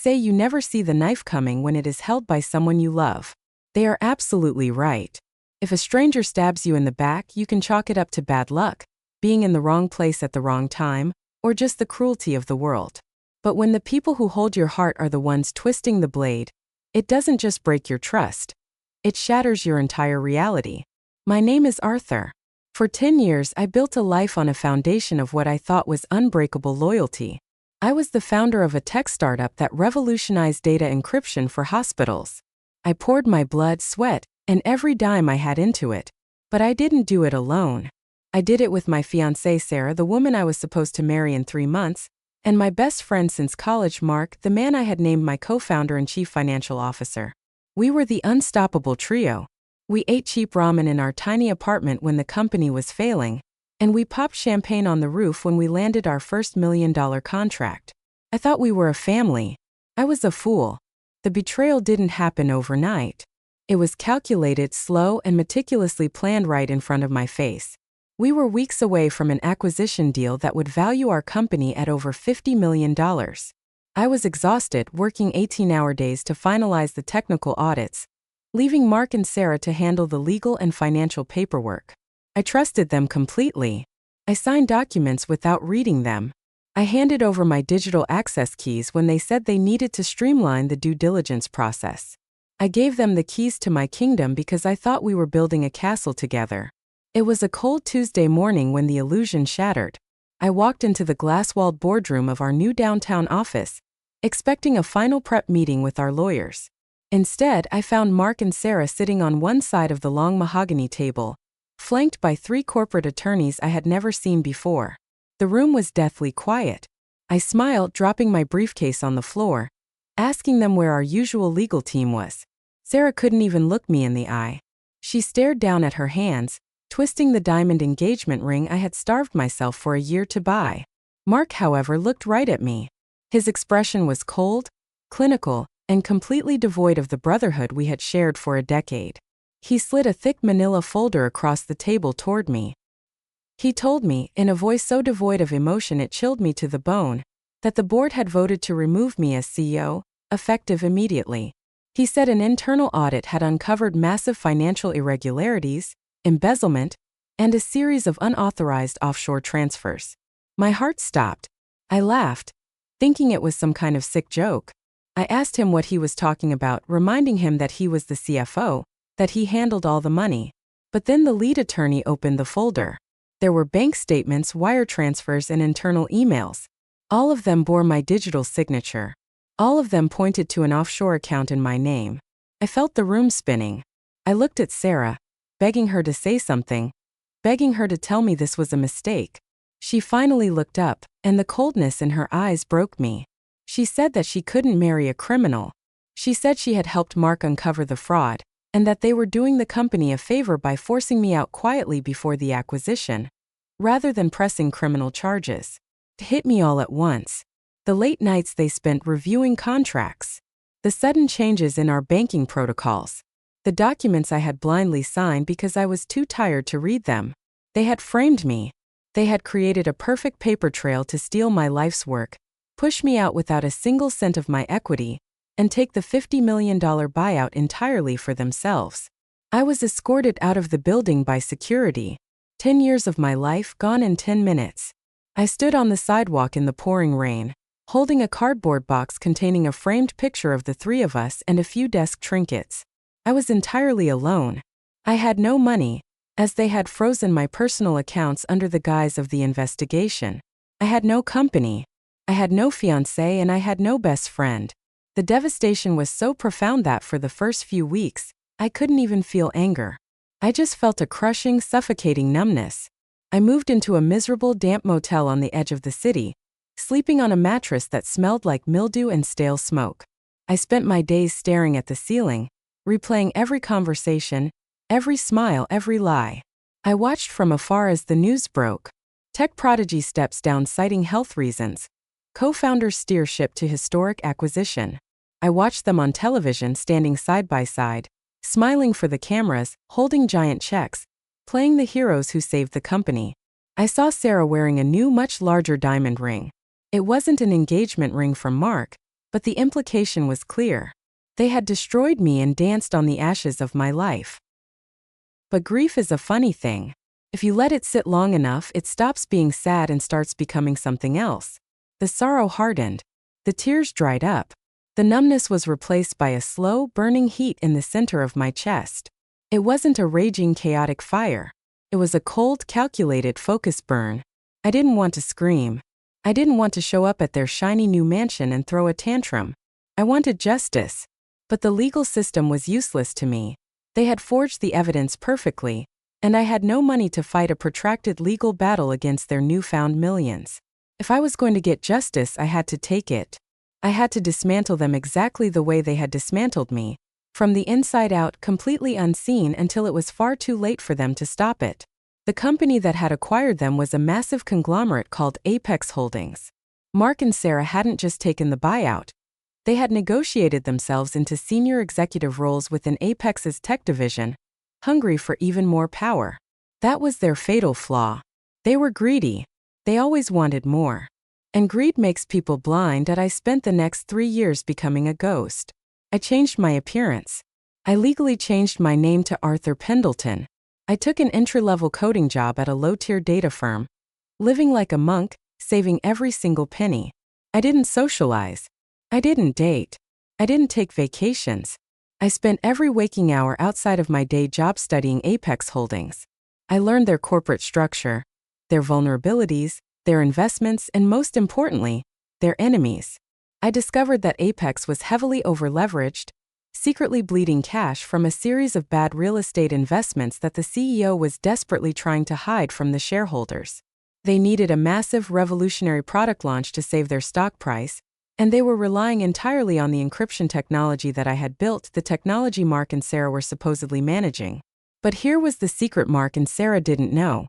say you never see the knife coming when it is held by someone you love. They are absolutely right. If a stranger stabs you in the back, you can chalk it up to bad luck, being in the wrong place at the wrong time, or just the cruelty of the world. But when the people who hold your heart are the ones twisting the blade, it doesn't just break your trust. It shatters your entire reality. My name is Arthur. For 10 years, I built a life on a foundation of what I thought was unbreakable loyalty. I was the founder of a tech startup that revolutionized data encryption for hospitals. I poured my blood, sweat, and every dime I had into it. But I didn't do it alone. I did it with my fiancée Sarah, the woman I was supposed to marry in 3 months, and my best friend since college, Mark, the man I had named my co-founder and chief financial officer. We were the unstoppable trio. We ate cheap ramen in our tiny apartment when the company was failing, and we popped champagne on the roof when we landed our first $1 million contract. I thought we were a family. I was a fool. The betrayal didn't happen overnight. It was calculated, slow, and meticulously planned right in front of my face. We were weeks away from an acquisition deal that would value our company at over $50 million. I was exhausted, working 18-hour days to finalize the technical audits, leaving Mark and Sarah to handle the legal and financial paperwork. I trusted them completely. I signed documents without reading them. I handed over my digital access keys when they said they needed to streamline the due diligence process. I gave them the keys to my kingdom because I thought we were building a castle together. It was a cold Tuesday morning when the illusion shattered. I walked into the glass-walled boardroom of our new downtown office, expecting a final prep meeting with our lawyers. Instead, I found Mark and Sarah sitting on one side of the long mahogany table, flanked by 3 corporate attorneys I had never seen before. The room was deathly quiet. I smiled, dropping my briefcase on the floor, asking them where our usual legal team was. Sarah couldn't even look me in the eye. She stared down at her hands, twisting the diamond engagement ring I had starved myself for a year to buy. Mark, however, looked right at me. His expression was cold, clinical, and completely devoid of the brotherhood we had shared for a decade. He slid a thick manila folder across the table toward me. He told me, in a voice so devoid of emotion it chilled me to the bone, that the board had voted to remove me as CEO, effective immediately. He said an internal audit had uncovered massive financial irregularities, embezzlement, and a series of unauthorized offshore transfers. My heart stopped. I laughed, thinking it was some kind of sick joke. I asked him what he was talking about, reminding him that he was the CFO, that he handled all the money. But then the lead attorney opened the folder. There were bank statements, wire transfers, and internal emails. All of them bore my digital signature. All of them pointed to an offshore account in my name. I felt the room spinning. I looked at Sarah, begging her to say something, begging her to tell me this was a mistake. She finally looked up, and the coldness in her eyes broke me. She said that she couldn't marry a criminal. She said she had helped Mark uncover the fraud, and that they were doing the company a favor by forcing me out quietly before the acquisition, rather than pressing criminal charges. It hit me all at once. The late nights they spent reviewing contracts, the sudden changes in our banking protocols, the documents I had blindly signed because I was too tired to read them. They had framed me. They had created a perfect paper trail to steal my life's work, push me out without a single cent of my equity, and take the $50 million buyout entirely for themselves. I was escorted out of the building by security. 10 years of my life gone in 10 minutes. I stood on the sidewalk in the pouring rain, holding a cardboard box containing a framed picture of the 3 of us and a few desk trinkets. I was entirely alone. I had no money, as they had frozen my personal accounts under the guise of the investigation. I had no company. I had no fiancé, and I had no best friend. The devastation was so profound that for the first few weeks, I couldn't even feel anger. I just felt a crushing, suffocating numbness. I moved into a miserable, damp motel on the edge of the city, sleeping on a mattress that smelled like mildew and stale smoke. I spent my days staring at the ceiling, replaying every conversation, every smile, every lie. I watched from afar as the news broke. Tech prodigy steps down citing health reasons. Co-founders steer ship to historic acquisition. I watched them on television standing side by side, smiling for the cameras, holding giant checks, playing the heroes who saved the company. I saw Sarah wearing a new, much larger diamond ring. It wasn't an engagement ring from Mark, But the implication was clear. They had destroyed me and danced on the ashes of my life. But grief is a funny thing. If you let it sit long enough, it stops being sad and starts becoming something else. The sorrow hardened. The tears dried up. The numbness was replaced by a slow, burning heat in the center of my chest. It wasn't a raging, chaotic fire. It was a cold, calculated, focused burn. I didn't want to scream. I didn't want to show up at their shiny new mansion and throw a tantrum. I wanted justice. But the legal system was useless to me. They had forged the evidence perfectly, and I had no money to fight a protracted legal battle against their newfound millions. If I was going to get justice, I had to take it. I had to dismantle them exactly the way they had dismantled me, from the inside out, completely unseen until it was far too late for them to stop it. The company that had acquired them was a massive conglomerate called Apex Holdings. Mark and Sarah hadn't just taken the buyout. They had negotiated themselves into senior executive roles within Apex's tech division, hungry for even more power. That was their fatal flaw. They were greedy. They always wanted more. And greed makes people blind. I spent the next 3 years becoming a ghost. I changed my appearance. I legally changed my name to Arthur Pendleton. I took an entry-level coding job at a low-tier data firm, living like a monk, saving every single penny. I didn't socialize. I didn't date. I didn't take vacations. I spent every waking hour outside of my day job studying Apex Holdings. I learned their corporate structure, their vulnerabilities, their investments, and most importantly, their enemies. I discovered that Apex was heavily over-leveraged, secretly bleeding cash from a series of bad real estate investments that the CEO was desperately trying to hide from the shareholders. They needed a massive, revolutionary product launch to save their stock price, and they were relying entirely on the encryption technology that I had built, the technology Mark and Sarah were supposedly managing. But here was the secret Mark and Sarah didn't know.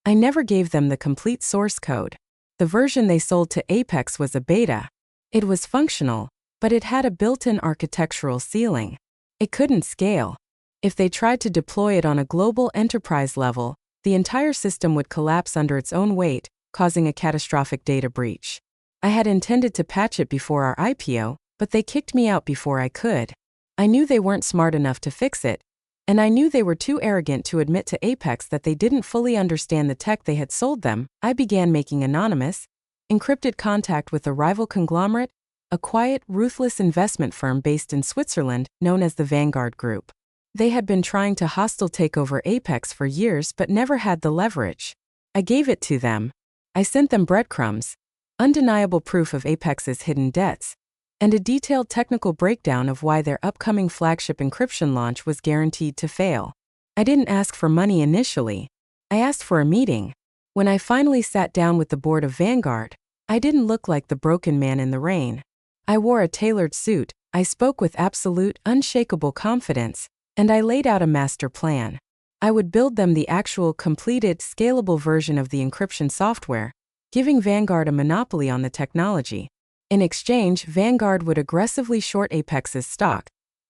I never gave them the complete source code. The version they sold to Apex was a beta. It was functional, but it had a built-in architectural ceiling. It couldn't scale. If they tried to deploy it on a global enterprise level, the entire system would collapse under its own weight, causing a catastrophic data breach. I had intended to patch it before our IPO, but they kicked me out before I could. I knew they weren't smart enough to fix it, and I knew they were too arrogant to admit to Apex that they didn't fully understand the tech they had sold them. I began making anonymous, encrypted contact with a rival conglomerate, a quiet, ruthless investment firm based in Switzerland known as the Vanguard Group. They had been trying to hostile take over Apex for years but never had the leverage. I gave it to them. I sent them breadcrumbs, undeniable proof of Apex's hidden debts, and a detailed technical breakdown of why their upcoming flagship encryption launch was guaranteed to fail. I didn't ask for money initially. I asked for a meeting. When I finally sat down with the board of Vanguard, I didn't look like the broken man in the rain. I wore a tailored suit, I spoke with absolute, unshakable confidence, and I laid out a master plan. I would build them the actual, completed, scalable version of the encryption software, giving Vanguard a monopoly on the technology. In exchange, Vanguard would aggressively short Apex's stock,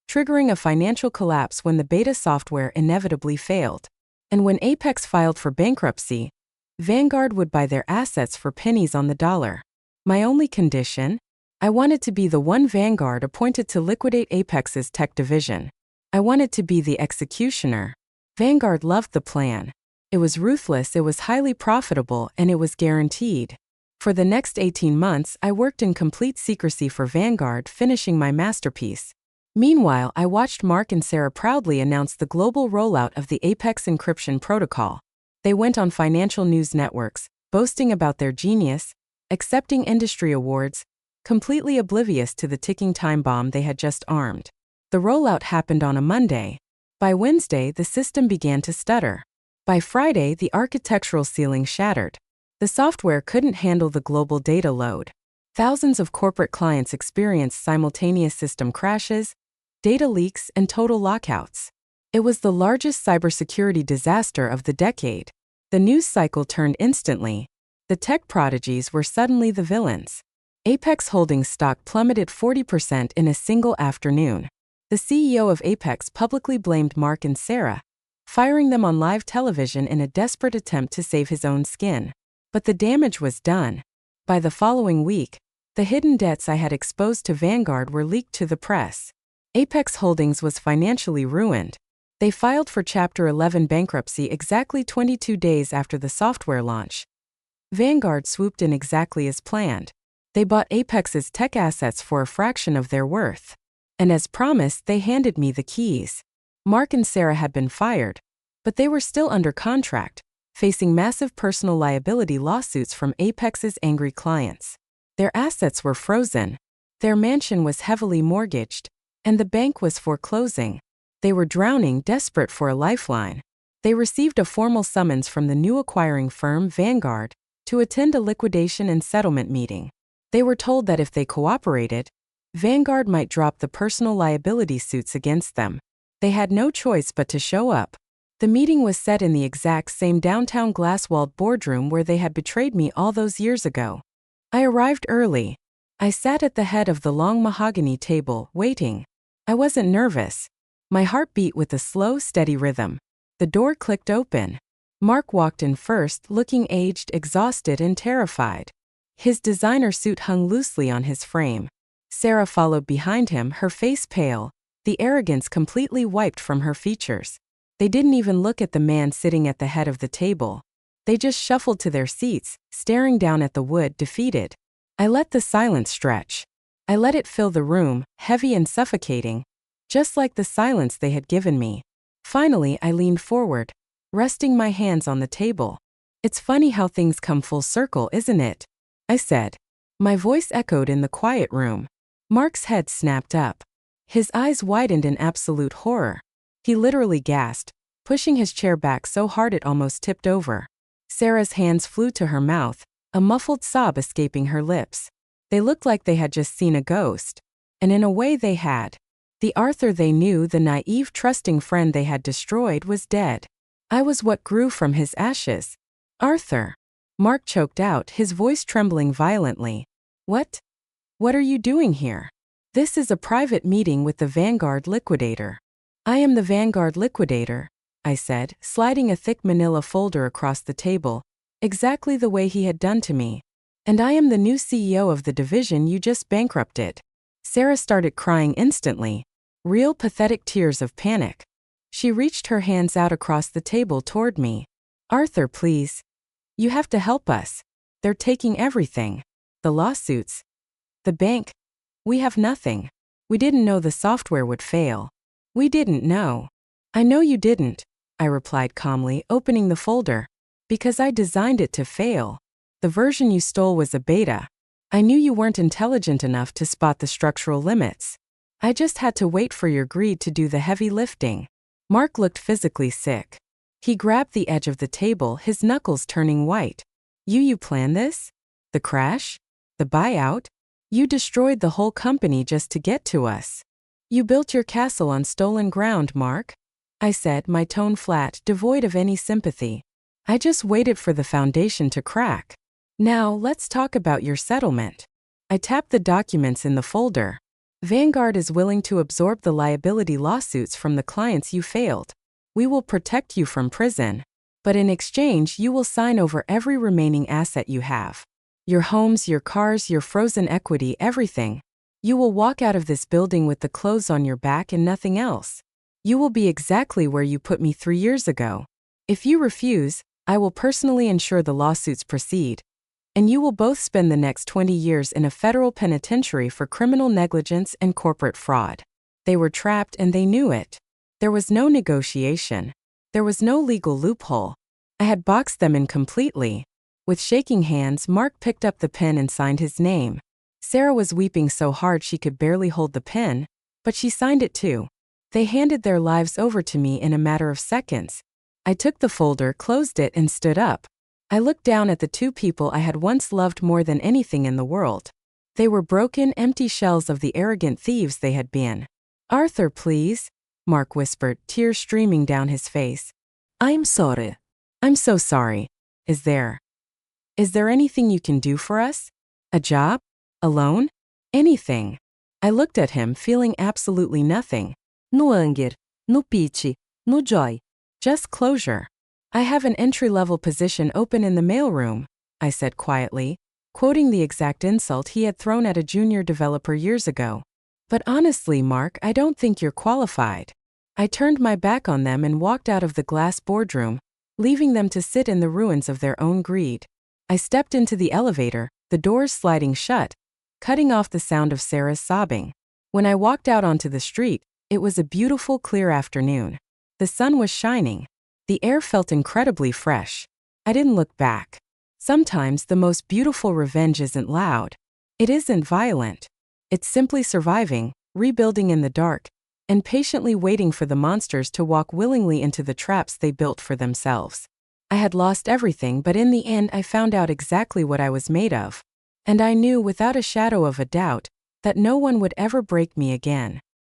triggering a financial collapse when the beta software inevitably failed. And when Apex filed for bankruptcy, Vanguard would buy their assets for pennies on the dollar. My only condition? I wanted to be the one Vanguard appointed to liquidate Apex's tech division. I wanted to be the executioner. Vanguard loved the plan. It was ruthless, it was highly profitable, and it was guaranteed. For the next 18 months, I worked in complete secrecy for Vanguard, finishing my masterpiece. Meanwhile, I watched Mark and Sarah proudly announce the global rollout of the Apex encryption protocol. They went on financial news networks, boasting about their genius, accepting industry awards, completely oblivious to the ticking time bomb they had just armed. The rollout happened on a Monday. By Wednesday, the system began to stutter. By Friday, the architectural ceiling shattered. The software couldn't handle the global data load. Thousands of corporate clients experienced simultaneous system crashes, data leaks, and total lockouts. It was the largest cybersecurity disaster of the decade. The news cycle turned instantly. The tech prodigies were suddenly the villains. Apex Holdings stock plummeted 40% in a single afternoon. The CEO of Apex publicly blamed Mark and Sarah, firing them on live television in a desperate attempt to save his own skin. But the damage was done. By the following week, The hidden debts I had exposed to Vanguard were leaked to the press. Apex Holdings was financially ruined. They filed for Chapter 11 bankruptcy exactly 22 days after the software launch. Vanguard swooped in exactly as planned. They bought Apex's tech assets for a fraction of their worth. And as promised, they handed me the keys. Mark and Sarah had been fired, but they were still under contract, facing massive personal liability lawsuits from Apex's angry clients. Their assets were frozen. Their mansion was heavily mortgaged, and the bank was foreclosing. They were drowning, desperate for a lifeline. They received a formal summons from the new acquiring firm Vanguard to attend a liquidation and settlement meeting. They were told that if they cooperated, Vanguard might drop the personal liability suits against them. They had no choice but to show up. The meeting was set in the exact same downtown glass-walled boardroom where they had betrayed me all those years ago. I arrived early. I sat at the head of the long mahogany table, waiting. I wasn't nervous. My heart beat with a slow, steady rhythm. The door clicked open. Mark walked in first, looking aged, exhausted, and terrified. His designer suit hung loosely on his frame. Sarah followed behind him, her face pale, the arrogance completely wiped from her features. They didn't even look at the man sitting at the head of the table. They just shuffled to their seats, staring down at the wood, defeated. I let the silence stretch. I let it fill the room, heavy and suffocating, just like the silence they had given me. Finally, I leaned forward, resting my hands on the table. "It's funny how things come full circle, isn't it?" I said. My voice echoed in the quiet room. Mark's head snapped up. His eyes widened in absolute horror. He literally gasped, pushing his chair back so hard it almost tipped over. Sarah's hands flew to her mouth, a muffled sob escaping her lips. They looked like they had just seen a ghost. And in a way they had. The Arthur they knew, the naive, trusting friend they had destroyed, was dead. I was what grew from his ashes. "Arthur," Mark choked out, his voice trembling violently. What are you doing here?" "This is a private meeting with the Vanguard liquidator." "I am the Vanguard liquidator," I said, sliding a thick manila folder across the table, exactly the way he had done to me. "And I am the new CEO of the division you just bankrupted." Sarah started crying instantly. Real pathetic tears of panic. She reached her hands out across the table toward me. "Arthur, please. You have to help us. They're taking everything. The lawsuits. The bank. We have nothing. We didn't know the software would fail. We didn't know." "I know you didn't," I replied calmly, opening the folder. "Because I designed it to fail. The version you stole was a beta. I knew you weren't intelligent enough to spot the structural limits. I just had to wait for your greed to do the heavy lifting." Mark looked physically sick. He grabbed the edge of the table, his knuckles turning white. You planned this? The crash? The buyout? You destroyed the whole company just to get to us. You built your castle on stolen ground, Mark," I said, my tone flat, devoid of any sympathy. "I just waited for the foundation to crack. Now, let's talk about your settlement." I tapped the documents in the folder. "Vanguard is willing to absorb the liability lawsuits from the clients you failed. We will protect you from prison. But in exchange, you will sign over every remaining asset you have. Your homes, your cars, your frozen equity, everything. You will walk out of this building with the clothes on your back and nothing else. You will be exactly where you put me 3 years ago. If you refuse, I will personally ensure the lawsuits proceed. And you will both spend the next 20 years in a federal penitentiary for criminal negligence and corporate fraud." They were trapped and they knew it. There was no negotiation. There was no legal loophole. I had boxed them in completely. With shaking hands, Mark picked up the pen and signed his name. Sarah was weeping so hard she could barely hold the pen, but she signed it too. They handed their lives over to me in a matter of seconds. I took the folder, closed it, and stood up. I looked down at the two people I had once loved more than anything in the world. They were broken, empty shells of the arrogant thieves they had been. "Arthur, please," Mark whispered, tears streaming down his face. "I'm sorry." "I'm so sorry. Is there anything you can do for us? A job? A loan? Anything?" I looked at him, feeling absolutely nothing. "No anger, no pity, no joy. Just closure. I have an entry-level position open in the mailroom," I said quietly. quoting the exact insult he had thrown at a junior developer years ago. But honestly, Mark, I don't think you're qualified. I turned my back on them and walked out of the glass boardroom, leaving them to sit in the ruins of their own greed. I stepped into the elevator, the doors sliding shut, cutting off the sound of Sarah's sobbing. When I walked out onto the street, it was a beautiful, clear afternoon. The sun was shining. The air felt incredibly fresh. I didn't look back. Sometimes the most beautiful revenge isn't loud. It isn't violent. It's simply surviving, rebuilding in the dark, and patiently waiting for the monsters to walk willingly into the traps they built for themselves. I had lost everything, but in the end I found out exactly what I was made of. And I knew without a shadow of a doubt that no one would ever break me again.